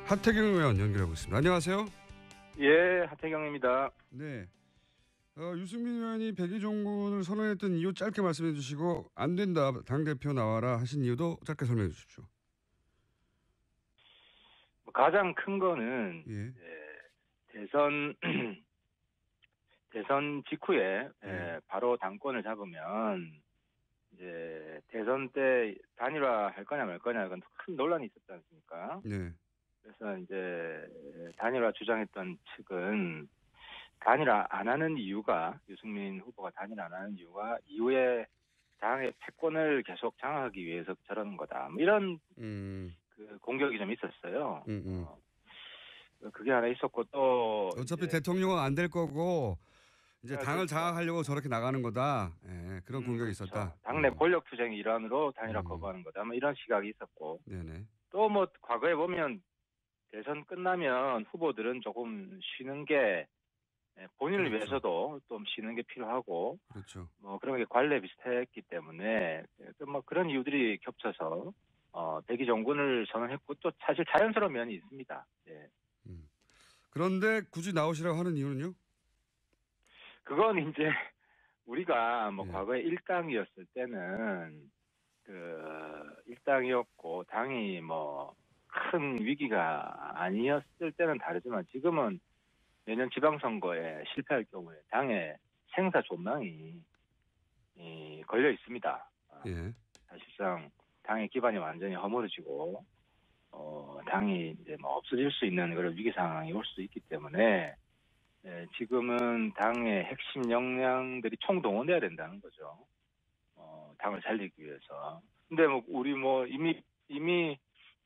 하태경 의원 연결하고 있습니다. 안녕하세요. 예, 하태경입니다. 네. 유승민 의원이 백의종군을 선언했던 이유 짧게 말씀해 주시고 안 된다 당대표 나와라 하신 이유도 짧게 설명해 주십시오. 가장 큰 거는 예. 대선 직후에 바로 당권을 잡으면 이제 대선 때 단일화 할 거냐 말 거냐 이건 큰 논란이 있었지 않습니까? 네. 그래서 이제 단일화 주장했던 측은 단일화 안 하는 이유가 유승민 후보가 단일화 안 하는 이유가 이후에 당의 패권을 계속 장악하기 위해서 저러는 거다. 뭐 이런 그 공격이 좀 있었어요. 그게 하나 있었고 또 어차피 대통령은 안 될 거고 이제 당을 장악하려고 저렇게 나가는 거다. 예, 그런 공격이 그렇죠. 있었다. 당내 권력 투쟁의 일환으로 단일화 거부하는 거다. 뭐 이런 시각이 있었고 네네. 또 뭐 과거에 보면 대선 끝나면 후보들은 조금 쉬는 게 본인을 그렇죠. 위해서도 좀 쉬는 게 필요하고 그렇죠. 뭐 그런 게 관례 비슷했기 때문에 뭐 그런 이유들이 겹쳐서 백의종군을 선언했고 또 사실 자연스러운 면이 있습니다. 예. 그런데 굳이 나오시라고 하는 이유는요? 그건 이제 우리가 뭐 예. 과거에 일당이었을 때는 그 일당이었고 당이 뭐 큰 위기가 아니었을 때는 다르지만 지금은 내년 지방선거에 실패할 경우에 당의 생사 존망이 걸려 있습니다. 예. 사실상 당의 기반이 완전히 허물어지고 당이 이제 뭐 없어질 수 있는 그런 위기 상황이 올 수 있기 때문에 지금은 당의 핵심 역량들이 총동원돼야 된다는 거죠. 당을 살리기 위해서. 근데 뭐 우리 뭐 이미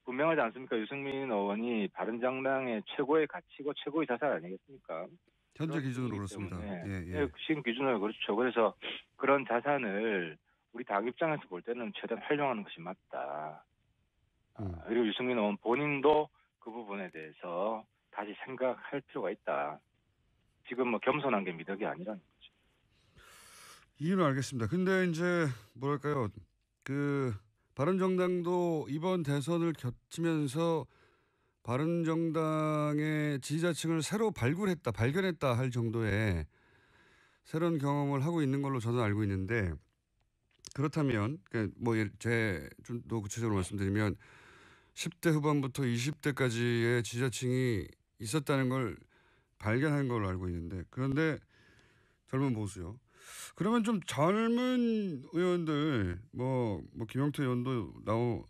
분명하지 않습니까? 유승민 의원이 바른정당의 최고의 가치고 최고의 자산 아니겠습니까? 현재 기준으로 그렇습니다. 예. 지금 기준으로 그렇죠. 그래서 그런 자산을 우리 당 입장에서 볼 때는 최대한 활용하는 것이 맞다. 그리고 유승민 의원 본인도 그 부분에 대해서 다시 생각할 필요가 있다. 지금 뭐 겸손한 게 미덕이 아니라는 거죠. 이유는 알겠습니다. 근데 이제 뭐랄까요? 그 바른정당도 이번 대선을 겹치면서 바른정당의 지지자층을 새로 발견했다 할 정도의 새로운 경험을 하고 있는 걸로 저는 알고 있는데 그렇다면 좀 더 구체적으로 말씀드리면 10대 후반부터 20대까지의 지지자층이 있었다는 걸 발견한 걸로 알고 있는데 그런데 젊은 보수요. 그러면 좀 젊은 의원들 뭐 김영태 의원도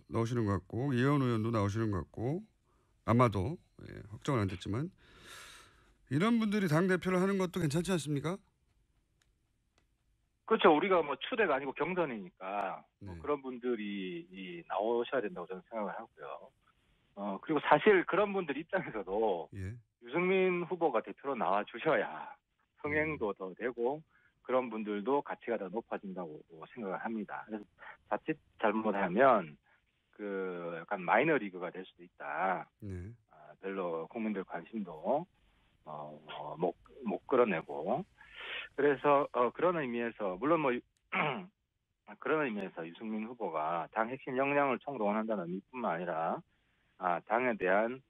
나오시는 것 같고 이혜원 의원도 나오시는 것 같고 아마도 확정은 안 됐지만 이런 분들이 당대표를 하는 것도 괜찮지 않습니까? 그렇죠. 우리가 뭐 추대가 아니고 경선이니까 뭐 네. 그런 분들이 나오셔야 된다고 저는 생각을 하고요. 그리고 사실 그런 분들 입장에서도 예. 유승민 후보가 대표로 나와 주셔야 흥행도 더 되고 그런 분들도 가치가 더 높아진다고 생각을 합니다. 그래서 자칫 잘못하면 그 약간 마이너 리그가 될 수도 있다. 네. 별로 국민들 관심도 못 끌어내고 그래서 그런 의미에서 물론 뭐 그런 의미에서 유승민 후보가 당 핵심 역량을 총동원한다는 의미뿐만 아니라 당에 대한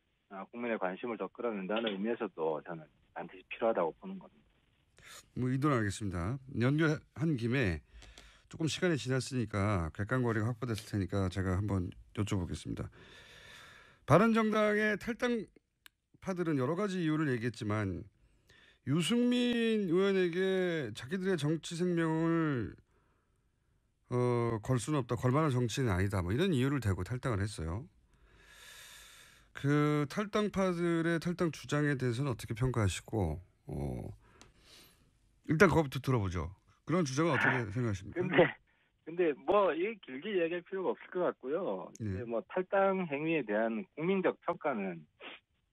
국민의 관심을 더 끌어낸다는 의미에서도 저는 반드시 필요하다고 보는 겁니다. 뭐 이도는 알겠습니다. 연결한 김에 조금 시간이 지났으니까 객관거리가 확보됐을 테니까 제가 한번 여쭤보겠습니다. 바른정당의 탈당파들은 여러 가지 이유를 얘기했지만 유승민 의원에게 자기들의 정치 생명을 걸 수는 없다. 걸 만한 정치는 아니다. 뭐 이런 이유를 대고 탈당을 했어요. 그 탈당파들의 탈당 주장에 대해서는 어떻게 평가하시고 일단 그것부터 들어보죠. 그런 주장은 어떻게 생각하십니까? 근데 뭐 이 길게 이야기할 필요가 없을 것 같고요. 네. 이제 뭐 탈당 행위에 대한 국민적 평가는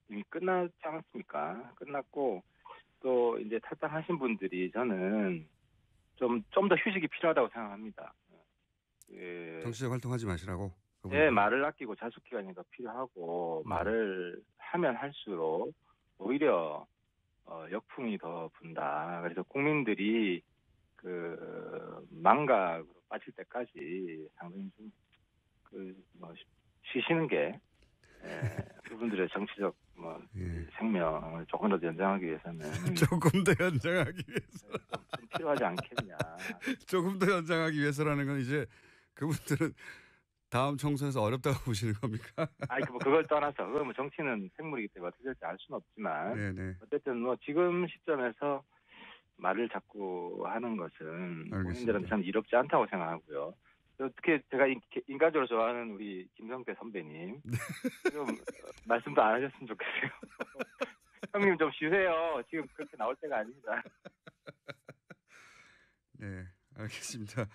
이미 끝났지 않았습니까? 끝났고 또 이제 탈당하신 분들이 저는 좀 더 휴식이 필요하다고 생각합니다. 정치적 활동하지 마시라고. 말을 아끼고 자숙 기간이 더 필요하고 말을 하면 할수록 오히려 역풍이 더 분다. 그래서 국민들이 그 망각으로 빠질 때까지 상당히 좀 쉬시는 게 그분들의 정치적 예. 생명을 조금이라도 연장하기 위해서는 조금 더 연장하기 위해서. 좀 필요하지 않겠냐. 조금 더 연장하기 위해서라는 건 이제 그분들은 다음 총선에서 어렵다고 보시는 겁니까? 아니 그걸 떠나서 그건 뭐 정치는 생물이기 때문에 어떻게 될지 알 수는 없지만 네네. 어쨌든 뭐 지금 시점에서 말을 자꾸 하는 것은 알겠습니다. 본인들한테 참 이롭지 않다고 생각하고요. 특히 제가 인간적으로 좋아하는 우리 김성태 선배님 좀 말씀도 안 하셨으면 좋겠어요. 형님 좀 쉬세요. 지금 그렇게 나올 때가 아닙니다. 네, 알겠습니다.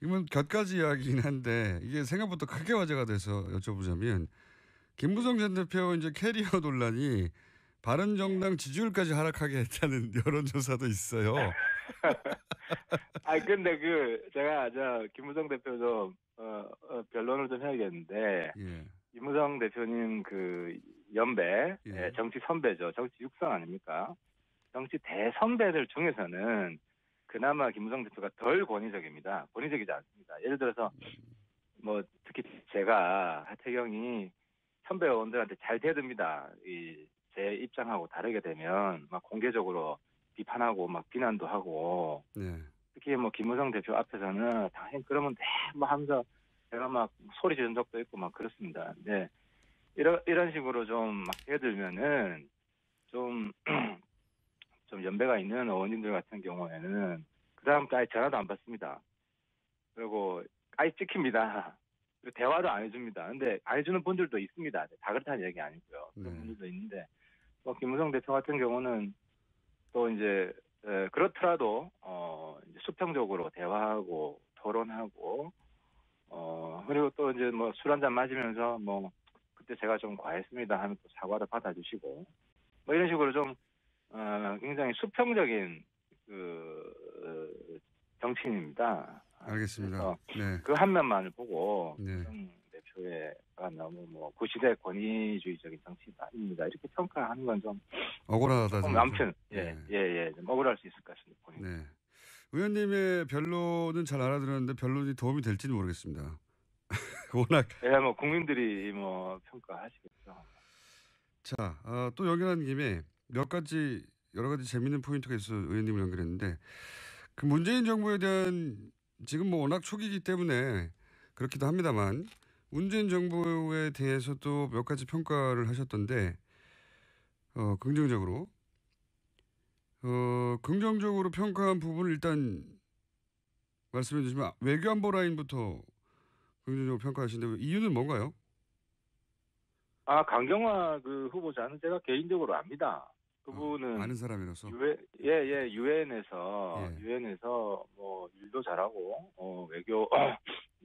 이건 곁가지 이야기긴 한데 이게 생각보다 크게 화제가 돼서 여쭤보자면 김무성 전 대표 이제 캐리어 논란이 바른정당 지지율까지 하락하게 했다는 여론조사도 있어요. 아 근데 제가 김무성 대표 좀 변론을 좀 해야겠는데 예. 김무성 대표님 연배 예. 정치 선배죠. 정치 육성 아닙니까? 정치 대선배들 중에서는 그나마 김무성 대표가 덜 권위적입니다. 권위적이지 않습니다. 예를 들어서 뭐 특히 제가 하태경이 선배 의원들한테 잘 대듭니다. 제 입장하고 다르게 되면 막 공개적으로 비판하고 막 비난도 하고 네. 특히 뭐 김무성 대표 앞에서는 당연히 그러면 뭐 하면서 제가 막 소리 지른 적도 있고 막 그렇습니다. 근데 이런 식으로 좀 막 대들면은 좀 연배가 있는 의원님들 같은 경우에는 그 다음부터 아예 전화도 안 받습니다. 그리고 아예 찍힙니다. 그리고 대화도 안 해줍니다. 근데 안 해주는 분들도 있습니다. 다 그렇다는 얘기 아니고요. 그런 네. 분들도 있는데 뭐 김무성 대표 같은 경우는 또 이제 그렇더라도 이제 수평적으로 대화하고 토론하고 그리고 또 이제 뭐 술 한잔 마시면서 뭐 그때 제가 좀 과했습니다 하면 또 사과를 받아주시고 뭐 이런 식으로 좀 굉장히 수평적인 정치인입니다. 알겠습니다. 네. 그 한 면만을 보고 네. 대표가 너무 뭐 구시대 권위주의적인 정치인입니다. 이렇게 평가하는 건 좀 억울하다. 아무튼 네. 좀 억울할 수 있을 것 같습니다. 네. 의원님의 변론은 잘 알아들었는데 변론이 도움이 될지는 모르겠습니다. 워낙. 뭐 국민들이 뭐 평가하시겠죠. 자, 또 연결한 김에 여러 가지 재미있는 포인트가 있어서 의원님을 연결했는데 그 문재인 정부에 대한 지금 뭐 워낙 초기이기 때문에 그렇기도 합니다만 문재인 정부에 대해서도 몇 가지 평가를 하셨던데 긍정적으로 긍정적으로 평가한 부분을 일단 말씀해 주시면 외교안보 라인부터 긍정적으로 평가하시는데 이유는 뭔가요? 강경화 후보자는 제가 개인적으로 압니다. 그분은 아는 사람이라서. 유엔에서 뭐 일도 잘하고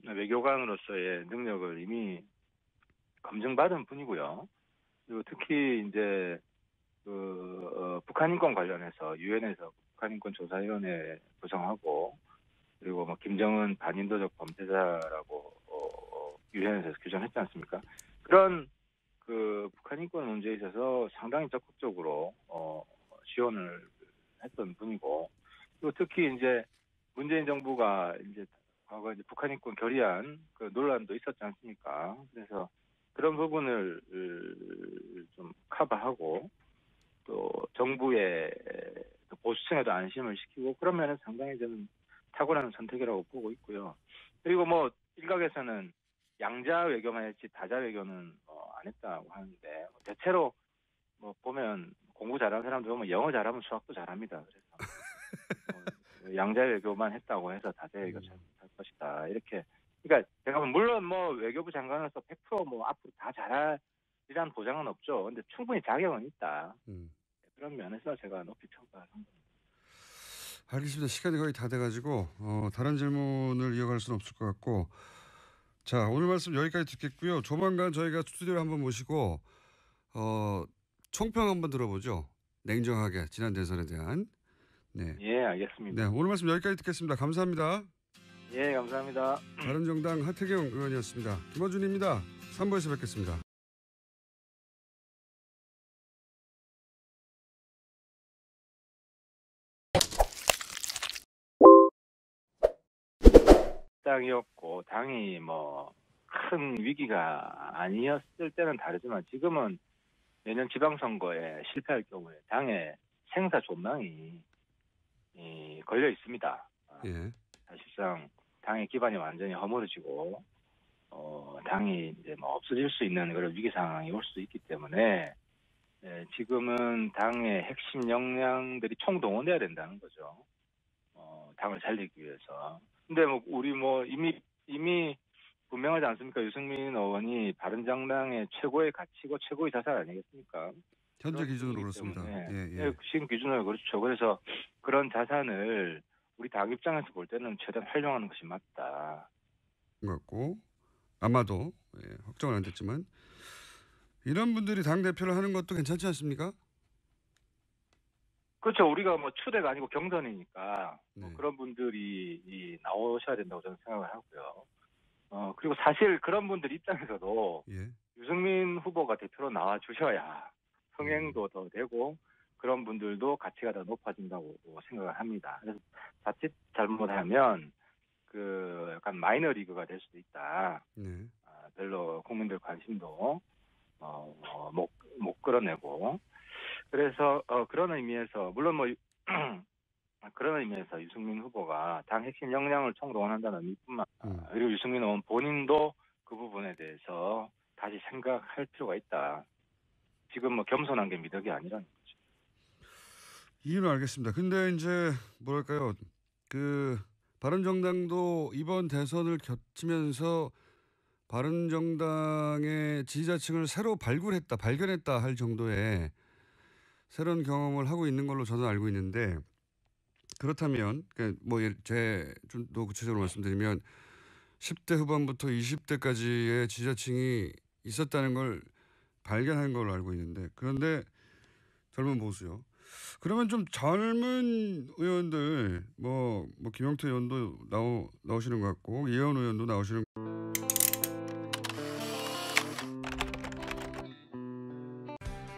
외교관으로서의 능력을 이미 검증받은 분이고요. 그리고 특히 이제 북한 인권 관련해서 유엔에서 북한 인권 조사위원회 구성하고 그리고 뭐 김정은 반인도적 범죄자라고 유엔에서 규정했지 않습니까? 그런 북한 인권 문제에 있어서 상당히 적극적으로 지원을 했던 분이고 그리고 특히 이제 문재인 정부가 이제 과거 이제 북한 인권 결의안 논란도 있었지 않습니까? 그래서 그런 부분을 좀 커버하고 또 정부의 보수층에도 안심을 시키고 그런 면에서 상당히 저는 탁월한 선택이라고 보고 있고요. 그리고 뭐 일각에서는 양자 외교만 했지 다자 외교는 안 했다고 하는데 대체로 뭐 보면 공부 잘하는 사람들 보면 영어 잘하면 수학도 잘합니다. 그래서 양자 외교만 했다고 해서 다자 외교 잘 못할 것이다 이렇게. 그러니까 제가 물론 뭐 외교부 장관으로서 100% 앞으로 다 잘하리라는 보장은 없죠. 근데 충분히 자격은 있다. 그런 면에서 제가 높이 평가한 겁니다. 알겠습니다. 시간이 거의 다 돼가지고 다른 질문을 이어갈 수는 없을 것 같고 자 오늘 말씀 여기까지 듣겠고요. 조만간 저희가 스튜디오에 한번 모시고 총평 한번 들어보죠. 냉정하게 지난 대선에 대한. 네. 예, 알겠습니다. 네, 오늘 말씀 여기까지 듣겠습니다. 감사합니다. 예, 감사합니다. 바른정당 하태경 의원이었습니다. 김어준입니다. 3부에서 뵙겠습니다. 당이었고 당이 뭐 큰 위기가 아니었을 때는 다르지만 지금은 내년 지방선거에 실패할 경우에 당의 생사 존망이 걸려 있습니다. 예. 사실상 당의 기반이 완전히 허물어지고 당이 이제 뭐 없어질 수 있는 그런 위기 상황이 올 수 있기 때문에 지금은 당의 핵심 역량들이 총동원돼야 된다는 거죠. 당을 살리기 위해서. 근데 뭐 우리 뭐 이미 분명하지 않습니까? 유승민 의원이 바른정당의 최고의 가치고 최고의 자산 아니겠습니까? 현재 그런 기준으로 분이기 그렇습니다. 때문에 예. 지금 기준으로 그렇죠. 그래서 그런 자산을 우리 당 입장에서 볼 때는 최대한 활용하는 것이 맞다. 같고 아마도 확정은 안 됐지만 이런 분들이 당 대표를 하는 것도 괜찮지 않습니까? 그렇죠. 우리가 뭐 추대가 아니고 경선이니까 뭐 네. 그런 분들이 나오셔야 된다고 저는 생각을 하고요. 그리고 사실 그런 분들 입장에서도 예. 유승민 후보가 대표로 나와 주셔야 흥행도 더 되고 그런 분들도 가치가 더 높아진다고 생각을 합니다. 그래서 자칫 잘못하면 그 약간 마이너 리그가 될 수도 있다. 네. 별로 국민들 관심도 못 끌어내고 그래서 그런 의미에서 물론 뭐 그런 의미에서 유승민 후보가 당 핵심 역량을 총동원한다는 의미뿐만 그리고 유승민 의원 본인도 그 부분에 대해서 다시 생각할 필요가 있다. 지금 뭐 겸손한 게 미덕이 아니라는 거죠. 이유는 알겠습니다. 근데 이제 뭐랄까요? 그 바른정당도 이번 대선을 겹치면서 바른정당의 지지자층을 새로 발견했다 할 정도의 새로운 경험을 하고 있는 걸로 저는 알고 있는데 그렇다면 좀 더 구체적으로 말씀드리면 10대 후반부터 20대까지의 지지자층이 있었다는 걸 발견한 걸로 알고 있는데 그런데 젊은 보수요. 그러면 좀 젊은 의원들 김영태 의원도 나오시는 것 같고 이혜원 의원도 나오시는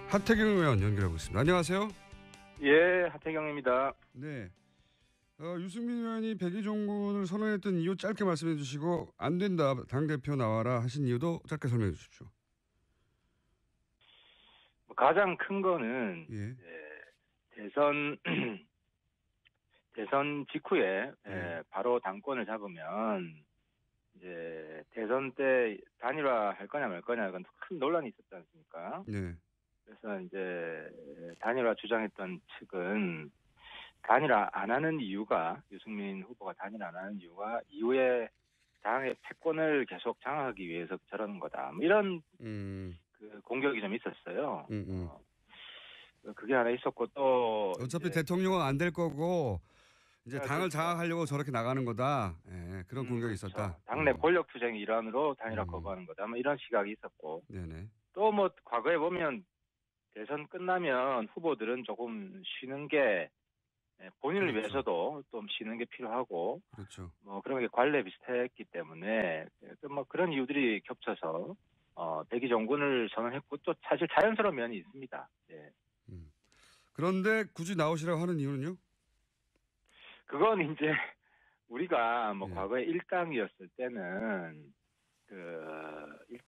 하태경 의원 연결하고 있습니다. 안녕하세요. 예, 하태경입니다. 네. 유승민 의원이 백의종군을 선언했던 이유 짧게 말씀해 주시고 안 된다 당대표 나와라 하신 이유도 짧게 설명해 주십시오. 가장 큰 거는 예. 대선 대선 직후에 바로 당권을 잡으면 이제 대선 때 단일화 할 거냐 말 거냐 이건 큰 논란이 있었지 않습니까? 네. 그래서 이제 단일화 주장했던 측은 단일화 안 하는 이유가 유승민 후보가 단일화 안 하는 이유가 이후에 당의 패권을 계속 장악하기 위해서 저러는 거다. 뭐 이런 그 공격이 좀 있었어요. 그게 하나 있었고 또 어차피 대통령은 안 될 거고 이제 당을 그렇죠. 장악하려고 저렇게 나가는 거다. 예, 그런 공격이 그렇죠. 있었다. 당내 권력 투쟁의 일환으로 단일화 거부하는 거다. 뭐 이런 시각이 있었고 네네. 또 뭐 과거에 보면 대선 끝나면 후보들은 조금 쉬는 게 본인을 그렇죠. 위해서도 좀 쉬는 게 필요하고 그렇죠. 뭐 그런 게 관례 비슷했기 때문에 뭐 그런 이유들이 겹쳐서 백의종군을 선언했고 또 사실 자연스러운 면이 있습니다. 예. 그런데 굳이 나오시라고 하는 이유는요? 그건 이제 우리가 뭐 예. 과거에 일당이었을 때는